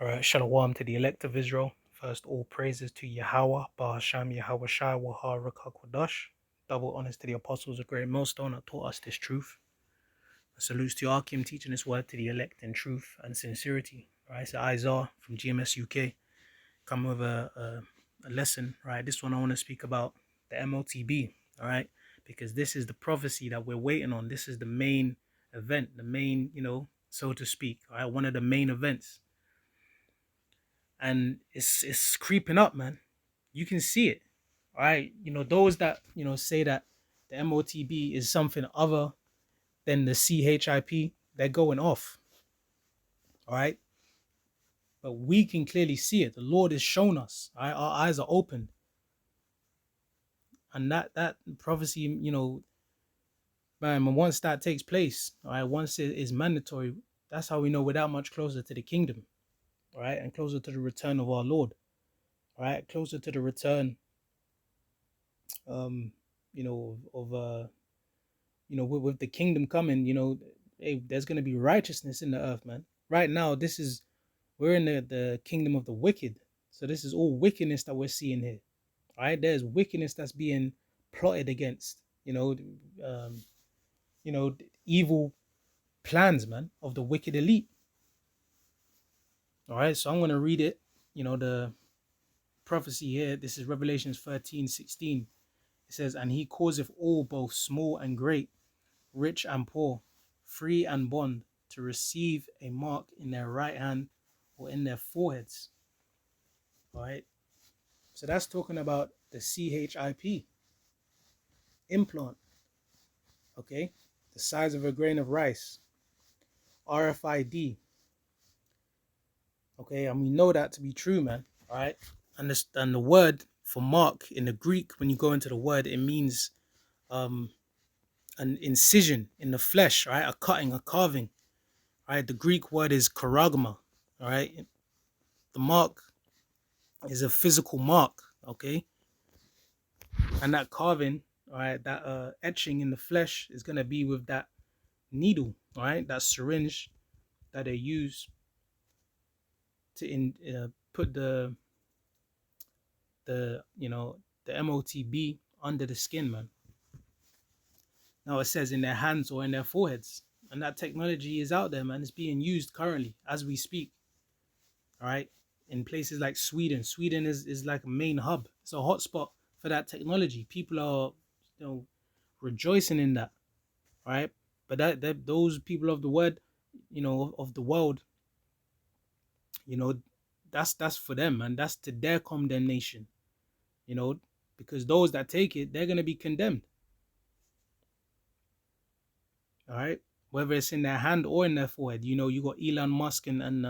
All right, shalom to the elect of Israel. First, all praises to Yahweh, Bahasham, Yahweh Shai, Waha, Kodash. Double honors to the apostles of Great Millstone that taught us this truth. Salutes to Akim teaching this word to the elect in truth and sincerity. All right, so Isaiah from GMS UK come with a lesson. Right, this one I want to speak about the MOTB. All right, because this is the prophecy that we're waiting on. This is the main event, the main, so to speak. All right, one of the main events, and it's creeping up, man. You can see it. All right, those that say that the MOTB is something other than the CHIP, they're going off. All right, but we can clearly see it. The Lord has shown us. All right, our eyes are open, and that prophecy, man. Once that takes place, all right, once it is mandatory, that's how we know we're that much closer to the kingdom, all right, and closer to the return of our Lord, all right, closer to the return, with the kingdom coming, hey, there's gonna be righteousness in the earth, man. Right now, we're in the kingdom of the wicked. So this is all wickedness that we're seeing here. All right, there's wickedness that's being plotted against, um, evil plans, man, of the wicked elite. All right, so I'm gonna read it. The prophecy here. This is Revelations 13:16. It says, "And he causeth all, both small and great, rich and poor, free and bond, to receive a mark in their right hand or in their foreheads." All right. So that's talking about the CHIP implant. Okay. The size of a grain of rice. RFID. Okay. And we know that to be true, man. All right. And the word for mark in the Greek, when you go into the word, it means an incision in the flesh, right? A cutting, a carving. Right. The Greek word is charagma. All right. The mark is a physical mark, okay? And that carving, all right, that etching in the flesh is gonna be with that needle, all right, that syringe that they use to put the the MOTB under the skin, man. Now it says in their hands or in their foreheads, and that technology is out there, man. It's being used currently as we speak, all right. In places like Sweden, Sweden is like a main hub. It's a hotspot for that technology. People are, rejoicing in that, right? But that those people of the word, of the world, you know, that's for them, and that's to their condemnation, you know, because those that take it, they're gonna be condemned. All right, whether it's in their hand or in their forehead. You got Elon Musk and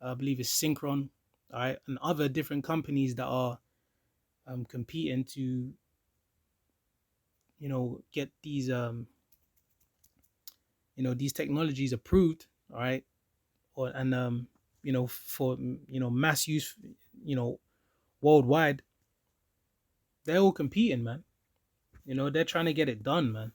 I believe it's Synchron, all right, and other different companies that are competing to get these these technologies approved, all right, or and for mass use, worldwide. They're all competing, man. They're trying to get it done, man.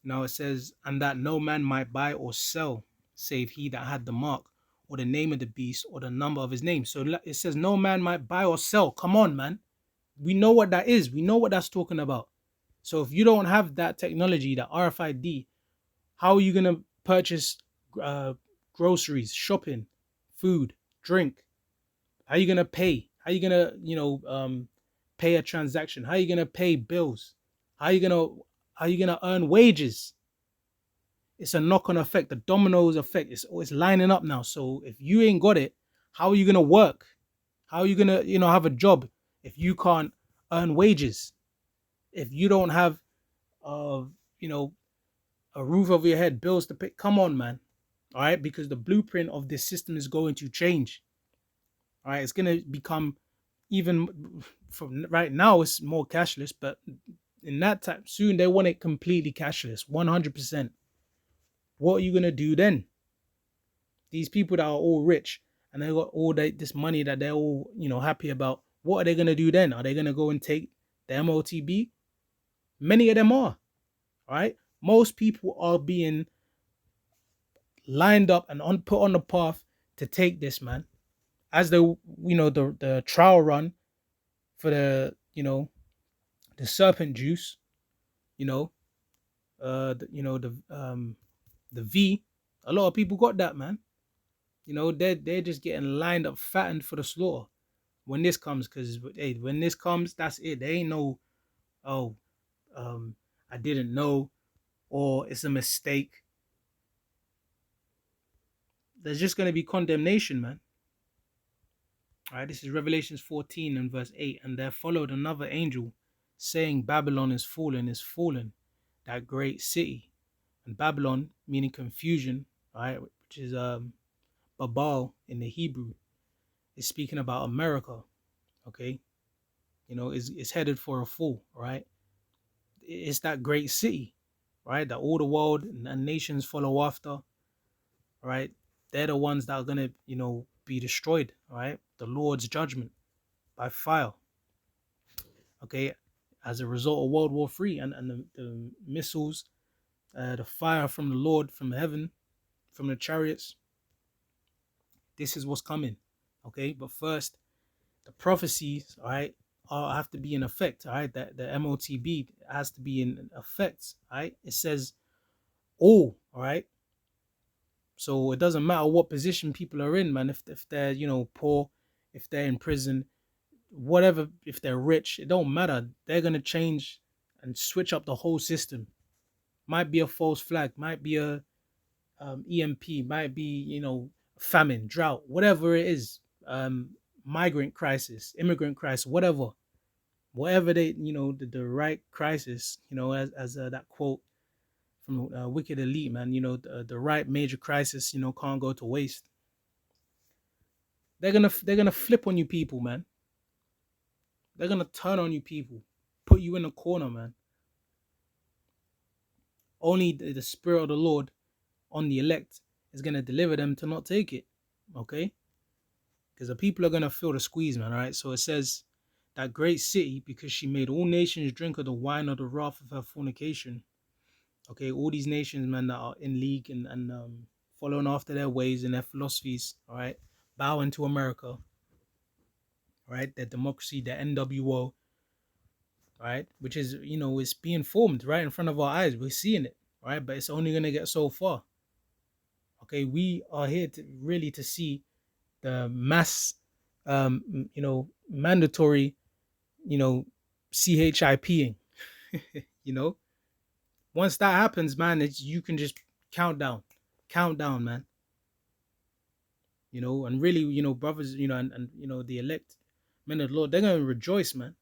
Now it says, "And that no man might buy or sell, save he that had the mark, or the name of the beast, or the number of his name." So it says no man might buy or sell. Come on, man. We know what that is. We know what that's talking about. So if you don't have that technology, that RFID, how are you gonna purchase groceries, shopping, food, drink? How are you gonna pay? How are you gonna pay a transaction? How are you gonna pay bills? How are you gonna earn wages? It's a knock-on effect, the dominoes effect. It's lining up now. So if you ain't got it, how are you gonna work? How are you gonna have a job if you can't earn wages? If you don't have uh you know a roof over your head, bills to pay? Come on, man. All right, because the blueprint of this system is going to change. All right, it's gonna become, even from right now, it's more cashless, but in that time soon they want it completely cashless, 100%. What are you gonna do then? These people that are all rich and they got all this money that they're all happy about, what are they gonna do then? Are they gonna go and take the MOTB? Many of them are. All right, most people are being lined up and put on the path to take this, man. As the the trial run for the serpent juice, you know, the V. A lot of people got that, man. They're just getting lined up, fattened for the slaughter when this comes. Because hey, when this comes, that's it. There ain't no, oh, I didn't know, or it's a mistake. There's just gonna be condemnation, man. All right, this is Revelations 14 and verse 8. And there followed another angel, saying, Babylon is fallen, that great city. And Babylon, meaning confusion, all right, which is Babal in the Hebrew, is speaking about America. Okay, is headed for a fall. Right, it's that great city, right, that all the world and nations follow after. Right, they're the ones that are gonna be destroyed. Right, the Lord's judgment by fire. Okay, as a result of World War III and the missiles, the fire from the Lord from heaven, from the chariots. This is what's coming. Okay, but first, the prophecies, all right, have to be in effect. All right, that the MOTB has to be in effect. All right, it says all right. So it doesn't matter what position people are in, man. If they're poor, if they're in prison, whatever, if they're rich, it don't matter. They're gonna change and switch up the whole system. Might be a false flag, might be a EMP, might be famine, drought, whatever it is, migrant crisis, immigrant crisis, whatever they the right crisis, as that quote from Wicked Elite, man. The right major crisis can't go to waste. They're gonna flip on you people, man. They're gonna turn on you people, put you in a corner, man. Only the Spirit of the Lord on the elect is gonna deliver them to not take it. Okay, because the people are gonna feel the squeeze, man. All right, so it says that great city, because she made all nations drink of the wine of the wrath of her fornication. Okay, all these nations, man, that are in league and following after their ways and their philosophies, all right, bowing to America, all right, their democracy, their NWO, right, which is it's being formed right in front of our eyes. We're seeing it, right, but it's only gonna get so far. Okay, we are here to see the mass, mandatory, CHIPing. Once that happens, man, you can just count down, man. And really, brothers, and the elect men of the Lord, they're gonna rejoice, man.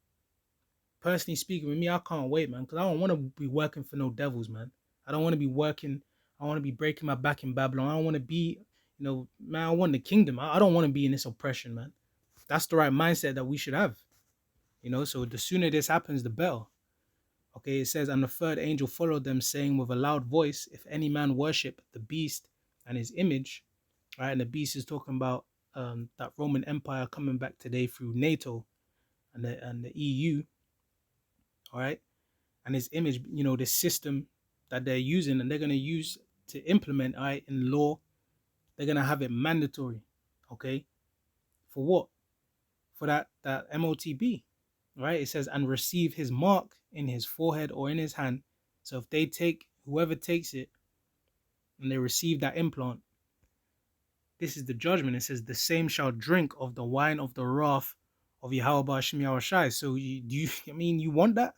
Personally speaking, with me, I can't wait, man, because I don't want to be working for no devils, man. I don't want to be working. I want to be breaking my back in Babylon. I don't want to be, man. I want the kingdom. I don't want to be in this oppression, man. That's the right mindset that we should have. So the sooner this happens, the better. Okay, it says, and the third angel followed them, saying with a loud voice, if any man worship the beast and his image, right? And the beast is talking about that Roman Empire coming back today through NATO and the EU, all right? And his image, the system that they're using and they're going to use to implement, all right, in law, they're going to have it mandatory, okay? For what? For that MOTB, right? It says, and receive his mark in his forehead or in his hand. So if whoever takes it and they receive that implant, this is the judgment. It says, the same shall drink of the wine of the wrath of Yahweh Hashem Yahushai. So you want that?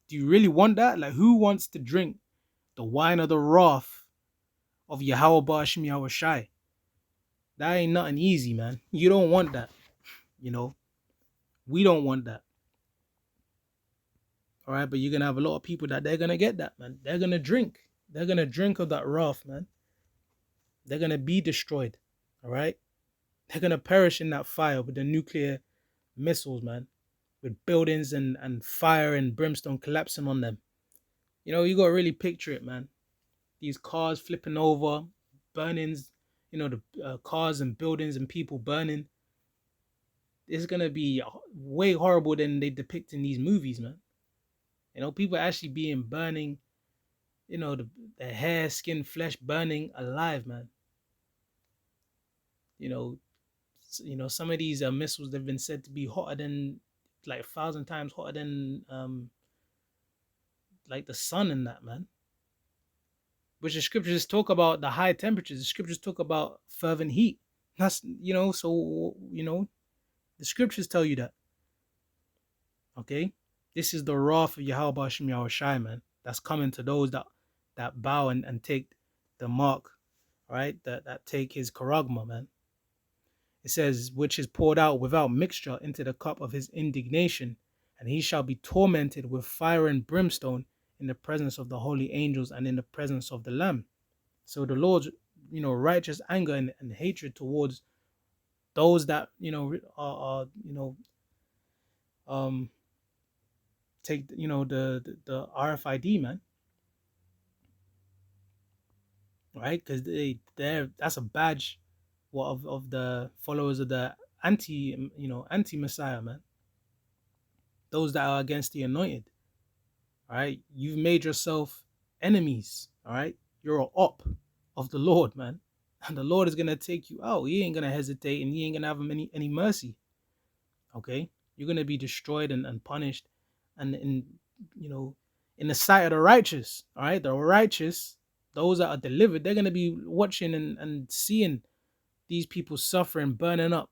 Do you really want that? Like, who wants to drink the wine of the wrath of Yahweh Hashem Yahushai? That ain't nothing easy, man. You don't want that. We don't want that. All right, but you're gonna have a lot of people that they're gonna get that, man. They're gonna drink. They're gonna drink of that wrath, man. They're gonna be destroyed. All right, they're gonna perish in that fire with the nuclear missiles, man, with buildings and fire and brimstone collapsing on them. You gotta really picture it, man. These cars flipping over, burnings. The cars and buildings and people burning. It's gonna be way horrible than they depict in these movies, man. People actually being burning, you know, the hair, skin, flesh burning alive, man. You know, some of these missiles, they've been said to be hotter than, like 1,000 times hotter than like the sun and that, man. Which the scriptures talk about the high temperatures. The scriptures talk about fervent heat. That's, so, the scriptures tell you that. Okay? This is the wrath of Yahweh Hashem Yahweh Shai, man. That's coming to those that bow and take the mark, right? That take his charagma, man. It says, which is poured out without mixture into the cup of his indignation, and he shall be tormented with fire and brimstone in the presence of the holy angels and in the presence of the Lamb. So the Lord's, righteous anger and hatred towards those that, are take, the RFID, man. Right? Because that's a badge of the followers of the anti-Messiah, man. Those that are against the anointed. All right? You've made yourself enemies. All right? You're an op of the Lord, man. And the Lord is going to take you out. He ain't going to hesitate, and he ain't going to have any mercy. Okay? You're going to be destroyed and punished. And in the sight of the righteous, all right? The righteous, those that are delivered, they're going to be watching and seeing these people suffering, burning up,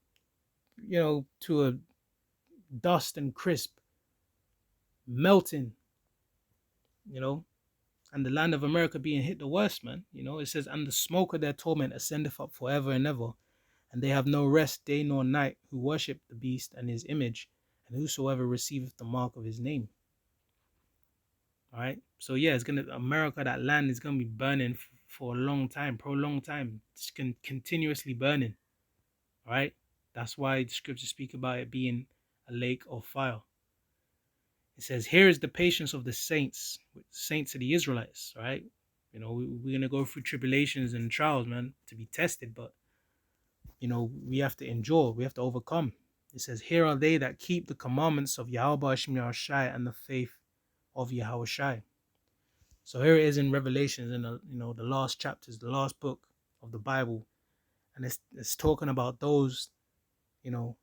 to a dust and crisp, melting, and the land of America being hit the worst, man. It says, and the smoke of their torment ascendeth up forever and ever, and they have no rest day nor night who worship the beast and his image, and whosoever receiveth the mark of his name. All right. So yeah, America, that land is gonna be burning for a long time, prolonged time. It's continuously burning. All right. That's why the scriptures speak about it being a lake of fire. It says, here is the patience of the saints of the Israelites. All right. We're gonna go through tribulations and trials, man, to be tested, but we have to endure, we have to overcome. It says, here are they that keep the commandments of Yahweh Hashem Yahweh Shai and the faith of Yahweh Shai. So here it is in Revelations, in the last chapters, the last book of the Bible, and it's talking about those, that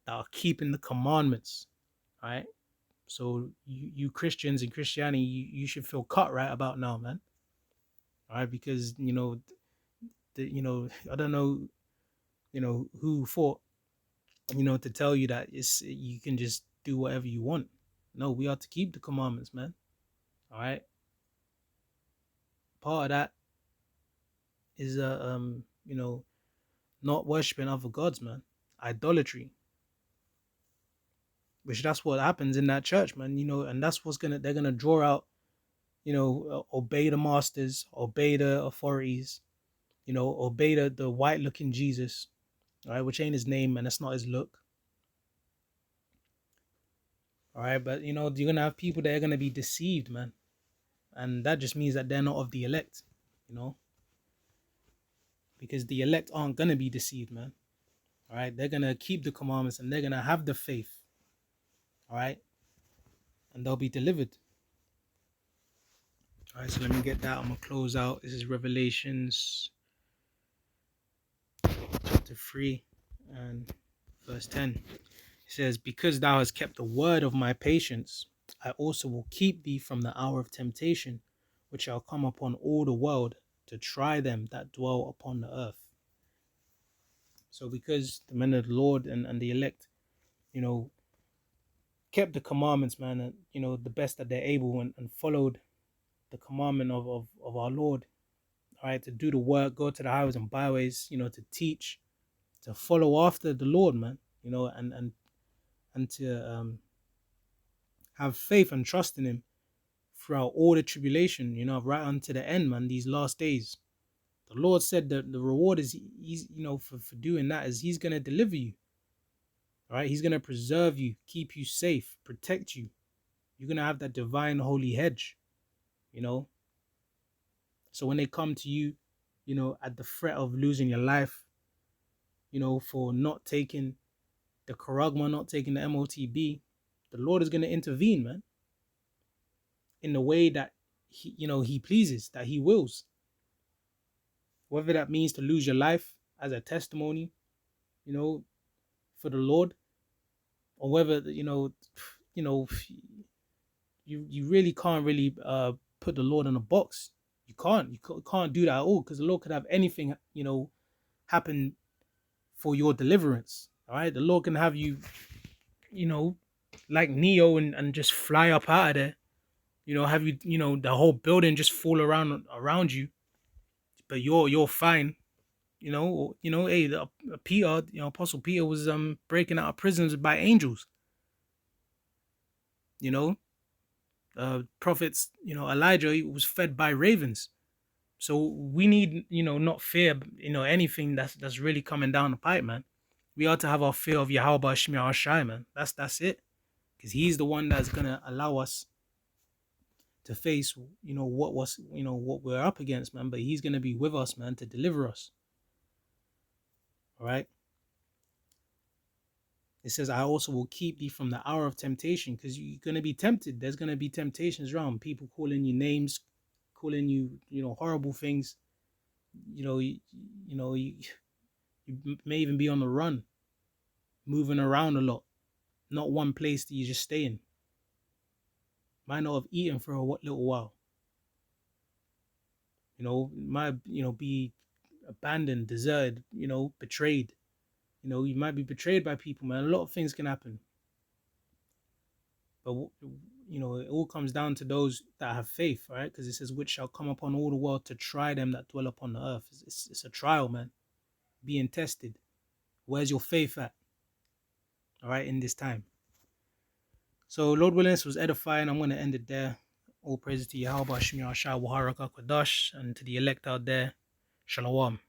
are keeping the commandments. All right. So you Christians in Christianity, you should feel cut right about now, man. All right, because I don't know, who thought, to tell you that you can just do whatever you want. No, we are to keep the commandments, man. All right. Part of that is not worshiping other gods, man. Idolatry. Which that's what happens in that church, man. And that's they're gonna draw out, obey the masters, obey the authorities, obey the white looking Jesus, all right, which ain't his name, and that's not his look. All right, but you're gonna have people that are gonna be deceived, man. And that just means that they're not of the elect, because the elect aren't gonna be deceived, man. All right, they're gonna keep the commandments and they're gonna have the faith. All right, and they'll be delivered. All right, so let me get that. I'm gonna close out. This is Revelations chapter 3 and verse 10. It says, because thou hast kept the word of my patience, I also will keep thee from the hour of temptation, which shall come upon all the world to try them that dwell upon the earth. So because the men of the Lord and the elect, kept the commandments, man, and the best that they're able, and followed the commandment of our Lord, all right, to do the work, go to the highways and byways, to teach, to follow after the Lord, man, and to have faith and trust in him throughout all the tribulation, right unto the end, man, these last days. The Lord said that the reward is, for doing that is he's going to deliver you. All right, he's going to preserve you, keep you safe, protect you. You're going to have that divine holy hedge, So when they come to you, at the threat of losing your life, for not taking the charagma, not taking the MOTB, the Lord is going to intervene, man, in the way that he pleases, that he wills. Whether that means to lose your life as a testimony, you know, for the Lord, or whether, you know, you really can't really put the Lord in a box. You can't do that at all, because the Lord could have anything, happen for your deliverance. All right, the Lord can have you, you know, like Neo, and just fly up out of there. Have you, the whole building just fall around you, but you're fine. Hey, Peter, Apostle Peter was breaking out of prisons by angels. You know, prophets, Elijah, he was fed by ravens. So we need, not fear, anything that's really coming down the pipe, man. We ought to have our fear of Yahweh Shemi Shai, man. That's it, because he's the one that's gonna allow us to face, what we're up against, man. But he's gonna be with us, man, to deliver us. All right. It says, I also will keep thee from the hour of temptation, because you're going to be tempted. There's going to be temptations around. People calling you names, calling you, horrible things. You may even be on the run, moving around a lot. Not one place that you just stay in. Might not have eaten for a little while. Might, be abandoned, deserted, betrayed. You might be betrayed by people, man. A lot of things can happen. But, it all comes down to those that have faith, right? Because it says, which shall come upon all the world to try them that dwell upon the earth. It's a trial, man. Being tested. Where's your faith at? All right, in this time. So, Lord willing, this was edifying. I'm going to end it there. All praises to Yahweh, Shemi Ashai, Waharaka Kodash, and to the elect out there. Shalom.